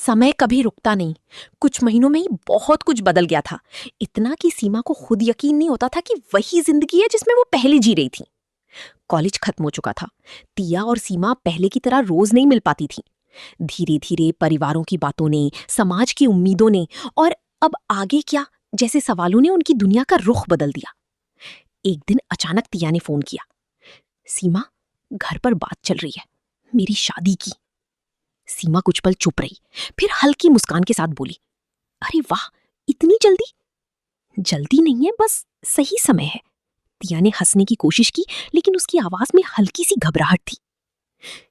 समय कभी रुकता नहीं। कुछ महीनों में ही बहुत कुछ बदल गया था। इतना कि सीमा को खुद यकीन नहीं होता था कि वही जिंदगी है जिसमें वो पहले जी रही थी। कॉलेज खत्म हो चुका था। टिया और सीमा पहले की तरह रोज नहीं मिल पाती थी। धीरे धीरे परिवारों की बातों ने, समाज की उम्मीदों ने और अब आगे क्या जैसे सवालों ने उनकी दुनिया का रुख बदल दिया। एक दिन अचानक टिया ने फोन किया। सीमा, घर पर बात चल रही है, मेरी शादी की। सीमा कुछ पल चुप रही, फिर हल्की मुस्कान के साथ बोली, अरे वाह, इतनी जल्दी? जल्दी नहीं है, बस सही समय है। टिया ने हंसने की कोशिश की, लेकिन उसकी आवाज में हल्की सी घबराहट थी।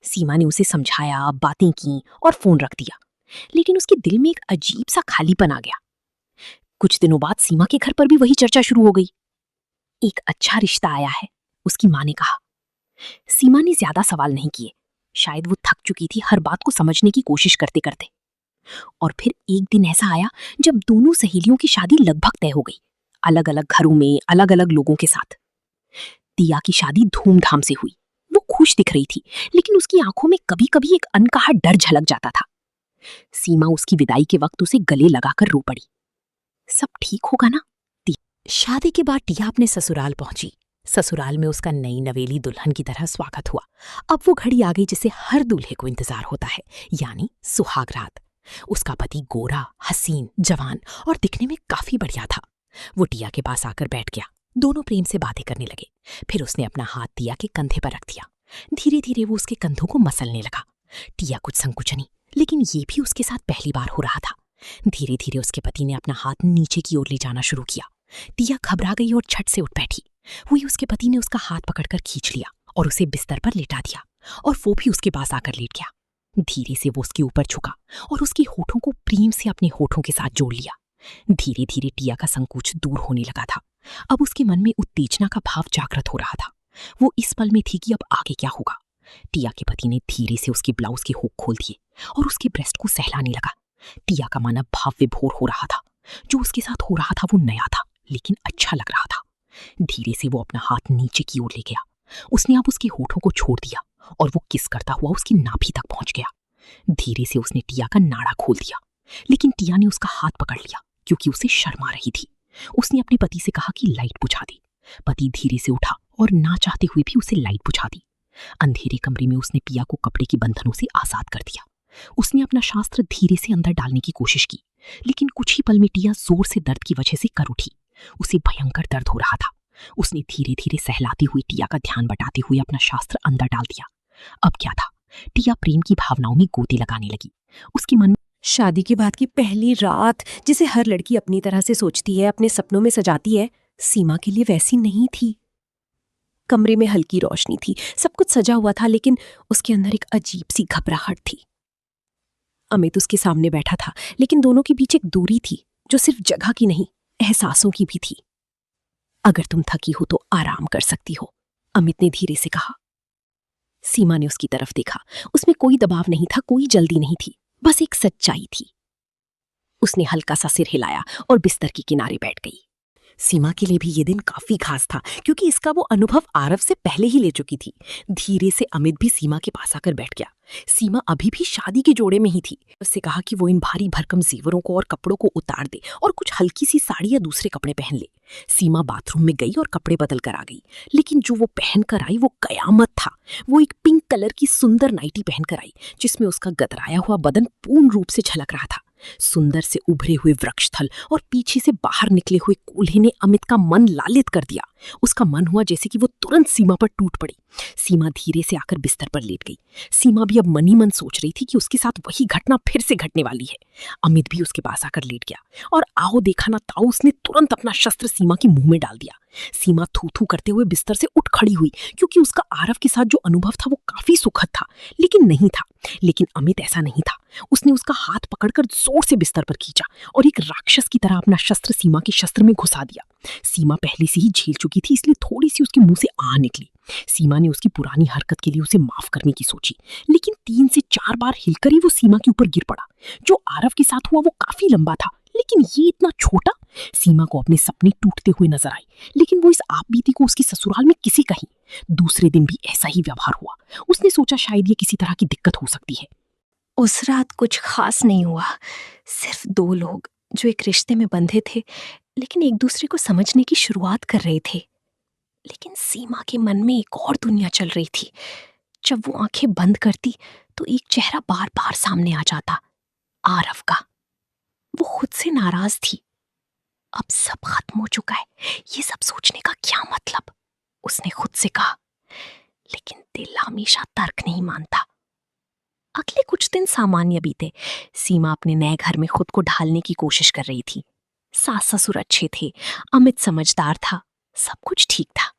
सीमा ने उसे समझाया, बातें की और फोन रख दिया, लेकिन उसके दिल में एक अजीब सा खालीपन आ गया। कुछ दिनों बाद सीमा के घर पर भी वही चर्चा शुरू हो गई। एक अच्छा रिश्ता आया है, उसकी माँ ने कहा। सीमा ने ज्यादा सवाल नहीं किए। शायद वो थक चुकी थी हर बात को समझने की कोशिश करते करते। और फिर एक दिन ऐसा आया जब दोनों सहेलियों की शादी लगभग तय हो गई, अलग अलग घरों में, अलग अलग लोगों के साथ। टिया की शादी धूमधाम से हुई। वो खुश दिख रही थी, लेकिन उसकी आंखों में कभी कभी एक अनकहा डर झलक जाता था। सीमा उसकी विदाई के वक्त उसे गले लगाकर रो पड़ी। सब ठीक होगा ना? शादी के बाद टिया अपने ससुराल पहुंची। ससुराल में उसका नई नवेली दुल्हन की तरह स्वागत हुआ। अब वो घड़ी आ गई जिसे हर दूल्हे को इंतजार होता है, यानी सुहाग रात। उसका पति गोरा, हसीन, जवान और दिखने में काफी बढ़िया था। वो टिया के पास आकर बैठ गया। दोनों प्रेम से बातें करने लगे। फिर उसने अपना हाथ टिया के कंधे पर रख दिया। धीरे धीरे वो उसके कंधों को मसलने लगा। टिया कुछ संकुचनी, लेकिन ये भी उसके साथ पहली बार हो रहा था। धीरे धीरे उसके पति ने अपना हाथ नीचे की ओर ले जाना शुरू किया। टिया घबरा गई और झट से उठ बैठी। हुई उसके पति ने उसका हाथ पकड़कर खींच लिया और उसे बिस्तर पर लेटा दिया, और वो भी उसके पास आकर लेट गया। धीरे से वो उसके ऊपर झुका और उसके होठों को प्रेम से अपने होठों के साथ जोड़ लिया। धीरे धीरे टिया का संकोच दूर होने लगा था। अब उसके मन में उत्तेजना का भाव जागृत हो रहा था। वो इस पल में थी कि अब आगे क्या होगा। टिया के पति ने धीरे से उसके ब्लाउज के हुक खोल दिए और उसके ब्रेस्ट को सहलाने लगा। टिया का मन अब भाव विभोर हो रहा था। जो उसके साथ हो रहा था वो नया था, लेकिन अच्छा लग रहा था। धीरे से वो अपना हाथ नीचे की ओर ले गया। उसने अब उसके होठों को छोड़ दिया और वो किस करता हुआ उसकी नाभि तक पहुंच गया। धीरे से उसने टिया का नाड़ा खोल दिया, लेकिन टिया ने उसका हाथ पकड़ लिया क्योंकि उसे शर्म आ रही थी। उसने अपने पति से कहा कि लाइट बुझा दे। पति धीरे से उठा और ना चाहते हुए भी उसे लाइट बुझा दी। अंधेरे कमरे में उसने टिया को कपड़े के बंधनों से आजाद कर दिया। उसने अपना शास्त्र धीरे से अंदर डालने की कोशिश की, लेकिन कुछ ही पल में टिया जोर से दर्द की वजह से कर उठी। उसे भयंकर दर्द हो रहा था। उसने धीरे धीरे सहलाती हुई टिया का ध्यान बटाते हुए अपना शास्त्र अंदर डाल दिया। अब क्या था? टिया प्रेम की भावनाओं में गोते लगाने लगी। उसके मन में शादी के बाद की पहली रात, जिसे हर लड़की अपनी तरह से सोचती है, अपने सपनों में सजाती है, सीमा के लिए वैसी नहीं थी। कमरे में हल्की रोशनी थी, सब कुछ सजा हुआ था, लेकिन उसके अंदर एक अजीब सी घबराहट थी। अमित उसके सामने बैठा था, लेकिन दोनों के बीच एक दूरी थी जो सिर्फ जगह की नहीं, एहसासों की भी थी। अगर तुम थकी हो तो आराम कर सकती हो, अमित ने धीरे से कहा। सीमा ने उसकी तरफ देखा। उसमें कोई दबाव नहीं था, कोई जल्दी नहीं थी, बस एक सच्चाई थी। उसने हल्का सा सिर हिलाया और बिस्तर के किनारे बैठ गई। सीमा के लिए भी ये दिन काफी खास था, क्योंकि इसका वो अनुभव आरव से पहले ही ले चुकी थी। धीरे से अमित भी सीमा के पास आकर बैठ गया। सीमा अभी भी शादी के जोड़े में ही थी। उससे कहा कि वो इन भारी भरकम जेवरों को और कपड़ों को उतार दे और कुछ हल्की सी साड़ी या दूसरे कपड़े पहन ले। सीमा बाथरूम में गई और कपड़े बदल कर आ गई, लेकिन जो वो पहन कर आई वो कयामत था। वो एक पिंक कलर की सुंदर नाइटी पहन कर आई, जिसमें उसका गदराया हुआ बदन पूर्ण रूप से झलक रहा था। सुंदर से उभरे हुए वृक्षस्थल और पीछे से बाहर निकले हुए कूल्हे ने अमित का मन लालित कर दिया। उसका मन हुआ जैसे कि वो तुरंत सीमा पर टूट पड़ी। सीमा धीरे से आकर बिस्तर पर लेट गई। सीमा भी अब मन ही मन सोच रही थी कि उसके साथ वही घटना फिर से घटने वाली है। अमित भी उसके पास आकर लेट गया और आओ देखा ना ताओ, उसने तुरंत अपना शस्त्र सीमा के मुंह में डाल दिया। सीमा थू थू करते हुए बिस्तर से उठ खड़ी हुई, क्योंकि उसका आरव के साथ जो अनुभव था वो काफी सुखद था, लेकिन नहीं था। लेकिन अमित ऐसा नहीं था। उसने उसका हाथ पकड़कर जोर से बिस्तर पर खींचा और एक राक्षस की तरह अपना शस्त्र सीमा के शस्त्र में घुसा दिया। सीमा पहले से ही झेल चुकी थी, इसलिए थोड़ी सी उसके मुंह से आह निकली। सीमा ने उसकी पुरानी हरकत के लिए उसे माफ करने की सोची, लेकिन 3 से 4 बार हिलकर ही वो सीमा के ऊपर गिर पड़ा। जो आरव के साथ हुआ वो काफी लंबा था, लेकिन ये इतना छोटा। सीमा को अपने सपने टूटते हुए नजर आए, लेकिन वो इस आपबीती को उसकी ससुराल में किसी कही। दूसरे दिन भी ऐसा ही व्यवहार हुआ। उसने सोचा शायद ये किसी तरह की दिक्कत हो सकती है। उस रात कुछ खास नहीं हुआ। सिर्फ दो लोग जो एक रिश्ते में बंधे थे लेकिन एक दूसरे को समझने की शुरुआत कर रहे थे। लेकिन सीमा के मन में एक और दुनिया चल रही थी। जब वो आंखें बंद करती तो एक चेहरा बार बार सामने आ जाता, आरव का। वो खुद से नाराज थी। अब सब खत्म हो चुका है, ये सब सोचने का क्या मतलब, उसने खुद से कहा। लेकिन दिल हमेशा तर्क नहीं मानता। अगले कुछ दिन सामान्य बीते। सीमा अपने नए घर में खुद को ढालने की कोशिश कर रही थी। सास ससुर अच्छे थे, अमित समझदार था, सब कुछ ठीक था।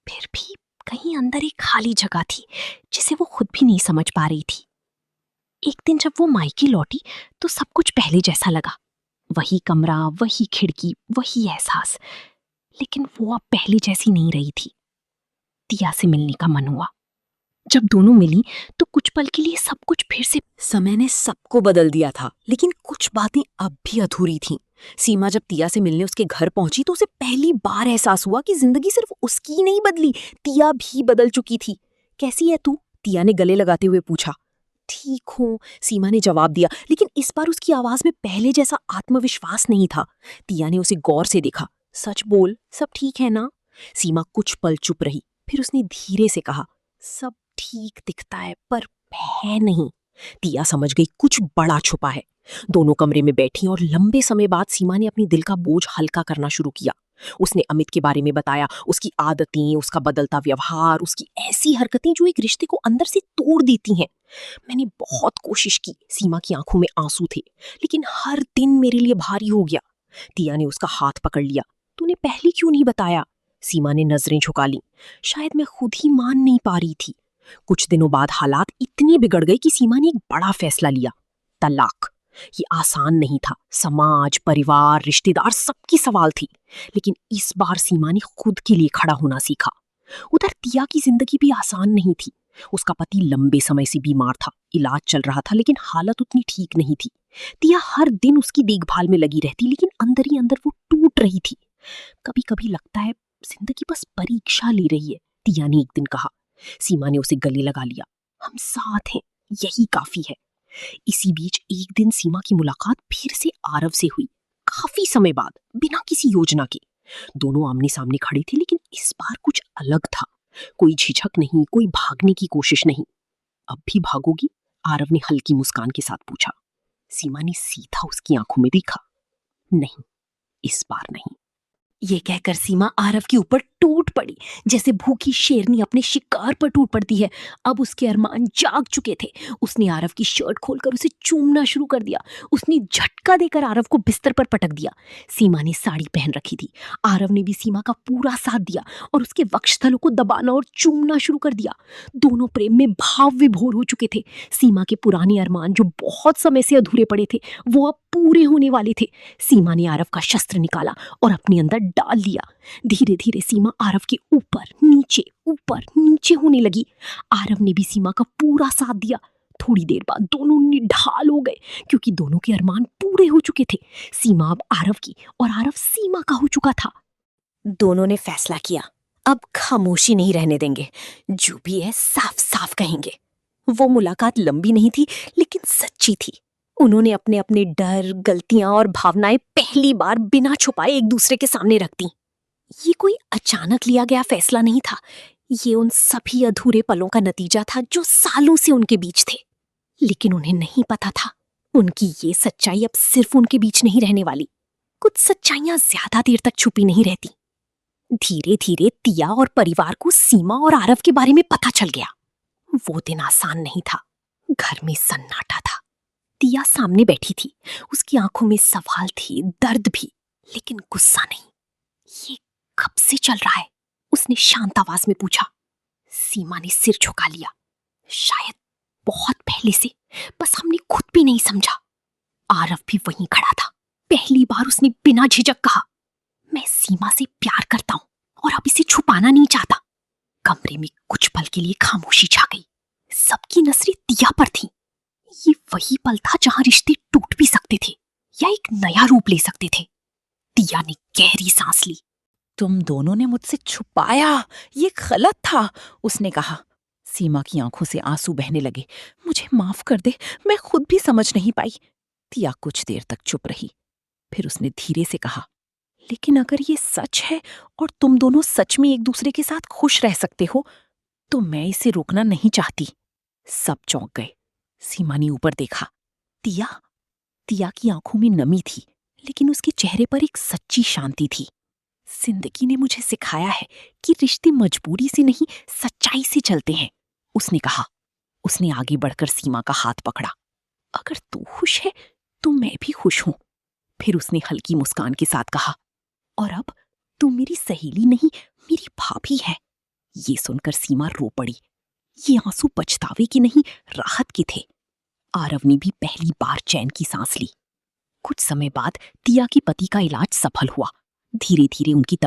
फिर भी कहीं अंदर एक खाली जगह थी जिसे वो खुद भी नहीं समझ पा रही थी। एक दिन जब वो मायके लौटी तो सब कुछ पहले जैसा लगा। वही कमरा, वही खिड़की, वही एहसास। लेकिन वो अब पहले जैसी नहीं रही थी। तिया से मिलने का मन हुआ। जब दोनों मिली तो कुछ पल के लिए सब कुछ फिर से। समय ने सबको बदल दिया था, लेकिन कुछ बातें अब भी अधूरी थीं। सीमा जब तिया से मिलने उसके घर पहुंची तो उसे पहली बार एहसास हुआ कि जिंदगी सिर्फ उसकी नहीं बदली, तिया भी बदल चुकी थी। कैसी है तू? तिया ने गले लगाते हुए पूछा। ठीक हूँ, सीमा ने जवाब दिया, लेकिन इस बार उसकी आवाज में पहले जैसा आत्मविश्वास नहीं था। तिया ने उसे गौर से देखा। सच बोल, सब ठीक है ना? सीमा कुछ पल चुप रही, फिर उसने धीरे से कहा, सब ठीक दिखता है पर है नहीं। तिया समझ गई कुछ बड़ा छुपा है। दोनों कमरे में बैठी और लंबे समय बाद सीमा ने अपनी दिल का बोझ हल्का करना शुरू किया। उसने अमित के बारे में बताया, उसकी आदतें, उसका बदलता व्यवहार, उसकी ऐसी हरकतें जो एक रिश्ते को अंदर से तोड़ देती हैं। मैंने बहुत कोशिश की, सीमा की आंखों में आंसू थे, लेकिन हर दिन मेरे लिए भारी हो गया। तिया ने उसका हाथ पकड़ लिया। तूने पहले क्यों नहीं बताया? सीमा ने नजरें झुका ली। शायद मैं खुद ही मान नहीं पा रही थी। कुछ दिनों बाद हालात इतने बिगड़ गए कि सीमा ने एक बड़ा फैसला लिया, तलाक। ये आसान नहीं था। समाज, परिवार, रिश्तेदार सबकी सवाल थी। लेकिन इस बार सीमा ने खुद के लिए खड़ा होना सीखा। उधर तिया की जिंदगी भी आसान नहीं थी। उसका पति लंबे समय से बीमार था, इलाज चल रहा था, लेकिन हालत उतनी ठीक नहीं थी। तिया हर दिन उसकी देखभाल में लगी रहती, लेकिन अंदर ही अंदर वो टूट रही थी। कभी कभी लगता है जिंदगी बस परीक्षा ले रही है, तिया ने एक दिन कहा। सीमा ने उसे गले लगा लिया। हम साथ हैं, यही काफी है। इसी बीच एक दिन सीमा की मुलाकात फिर से आरव से हुई, काफी समय बाद, बिना किसी योजना के। दोनों आमने सामने खड़े थे, लेकिन इस बार कुछ अलग था। कोई झिझक नहीं, कोई भागने की कोशिश नहीं। अब भी भागोगी? आरव ने हल्की मुस्कान के साथ पूछा। सीमा ने सीधा उसकी आंखों में देखा। नहीं, इस बार नहीं। ये कहकर सीमा आरव के ऊपर टूट पड़ी, जैसे भूखी शेरनी अपने शिकार पर टूट पड़ती है। अब उसके अरमान जाग चुके थे। उसने आरव की शर्ट खोलकर उसे चूमना शुरू कर दिया। उसने झटका देकर आरव को बिस्तर पर पटक दिया। सीमा ने साड़ी पहन रखी थी। आरव ने भी सीमा का पूरा साथ दिया और उसके वक्षस्थलों को दबाना और चूमना शुरू कर दिया। दोनों प्रेम में भाव विभोर हो चुके थे। सीमा के पुराने अरमान जो बहुत समय से अधूरे पड़े थे, वो अब पूरे होने वाले थे। सीमा ने आरव का शस्त्र निकाला और अपने अंदर डाल लिया। धीरे धीरे सीमा आरव के ऊपर नीचे होने लगी। आरव ने भी सीमा का पूरा साथ दिया। थोड़ी देर बाद दोनों निढाल हो गए, क्योंकि दोनों के अरमान पूरे हो चुके थे। सीमा अब आरव की और आरव सीमा का हो चुका था। दोनों ने फैसला किया, अब खामोशी नहीं रहने देंगे। जो भी है साफ साफ कहेंगे। वो मुलाकात लंबी नहीं थी, लेकिन सच्ची थी। उन्होंने अपने अपने डर, गलतियां और भावनाएं पहली बार बिना छुपाए एक दूसरे के सामने रख दी। ये कोई अचानक लिया गया फैसला नहीं था। ये उन सभी अधूरे पलों का नतीजा था जो सालों से उनके बीच थे। लेकिन उन्हें नहीं पता था, उनकी ये सच्चाई अब सिर्फ उनके बीच नहीं रहने वाली। कुछ सच्चाइयां ज्यादा देर तक छुपी नहीं रहती। धीरे धीरे तिया और परिवार को सीमा और आरव के बारे में पता चल गया। वो दिन आसान नहीं था। घर में सन्नाटा था। तिया सामने बैठी थी। उसकी आंखों में सवाल थे, दर्द भी, लेकिन गुस्सा नहीं। ये कब से चल रहा है? उसने शांत आवाज में पूछा। सीमा ने सिर झुका लिया। शायद बहुत पहले से, बस हमने खुद भी नहीं समझा। आरव भी वहीं खड़ा था। पहली बार उसने बिना झिझक कहा, मैं सीमा से प्यार करता हूं और अब इसे छुपाना नहीं चाहता। कमरे में कुछ पल के लिए खामोशी छा गई। सबकी नजरें तिया पर थी। ये वही पल था जहां रिश्ते टूट भी सकते थे या एक नया रूप ले सकते थे। तिया ने गहरी सांस ली। तुम दोनों ने मुझसे छुपाया, ये गलत था, उसने कहा। सीमा की आंखों से आंसू बहने लगे। मुझे माफ कर दे, मैं खुद भी समझ नहीं पाई। तिया कुछ देर तक चुप रही, फिर उसने धीरे से कहा, लेकिन अगर ये सच है और तुम दोनों सच में एक दूसरे के साथ खुश रह सकते हो तो मैं इसे रोकना नहीं चाहती। सब चौंक गए। सीमा ने ऊपर देखा। तिया तिया की आंखों में नमी थी, लेकिन उसके चेहरे पर एक सच्ची शांति थी। जिंदगी ने मुझे सिखाया है कि रिश्ते मजबूरी से नहीं, सच्चाई से चलते हैं, उसने कहा। उसने आगे बढ़कर सीमा का हाथ पकड़ा। अगर तू खुश है तो मैं भी खुश हूं, फिर उसने हल्की मुस्कान के साथ कहा। और अब तू मेरी सहेली नहीं, मेरी भाभी है। ये सुनकर सीमा रो पड़ी। ये आंसू पछतावे के नहीं, राहत के थे। आरव ने भी पहली बार चैन की सांस ली। कुछ समय बाद तिया के पति का इलाज सफल हुआ। धीरे धीरे उनकी तबीयत